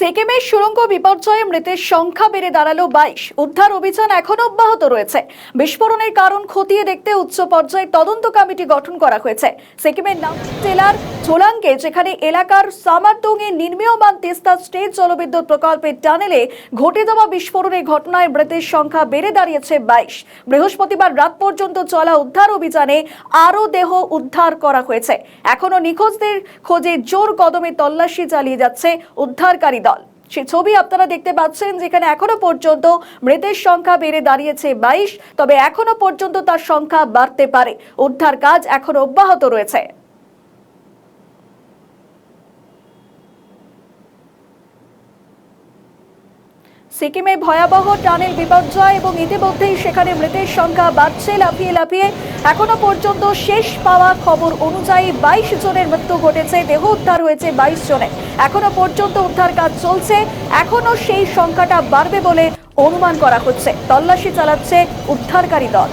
সিকিমের সুড়ঙ্গ বিপর্যয়ে মৃতের সংখ্যা বেড়ে দাঁড়ালো 22। উদ্ধার অভিযান এখনো অব্যাহত রয়েছে। বিস্ফোরণের কারণ খতিয়ে দেখতে উচ্চ পর্যায়ে তদন্ত কমিটি গঠন করা হয়েছে। সিকিমের নামচিং জেলার ঝোলাঙ্গে, যেখানে এলাকার সামারডুংয়ে নির্মীয়মান তিস্তা স্টেট জলবিদ্যুৎ প্রকল্পের টানেলে ঘটে যাওয়া বিস্ফোরণের ঘটনায় মৃতের সংখ্যা বেড়ে দাঁড়িয়েছে 22। বৃহস্পতিবার রাত পর্যন্ত চলা উদ্ধার অভিযানে আরও দেহ উদ্ধার করা হয়েছে। এখনো নিখোঁজদের খোঁজে জোর কদমে তল্লাশি চালিয়ে যাচ্ছে উদ্ধারকারী দল। সেই ছবি আপনারা দেখতে পাচ্ছেন, যেখানে এখনো পর্যন্ত মৃতের সংখ্যা বেড়ে দাঁড়িয়েছে 22। তবে এখনো পর্যন্ত তার সংখ্যা বাড়তে পারে। উদ্ধার কাজ এখনো অব্যাহত রয়েছে। সিকিমে ভয়াবহ টানেল বিপর্যয় এবং ইতিমধ্যেই সেখানে মৃতের সংখ্যা বাড়ছে লাফিয়ে লাফিয়ে। এখনো পর্যন্ত শেষ পাওয়া খবর অনুযায়ী 22 জনের মৃত্যু ঘটেছে। দেহ উদ্ধার হয়েছে 22 জনের। এখনো পর্যন্ত উদ্ধার কাজ চলছে। এখনো সেই সংখ্যাটা বাড়বে বলে অনুমান করা হচ্ছে। তল্লাশি চালাচ্ছে উদ্ধারকারী দল।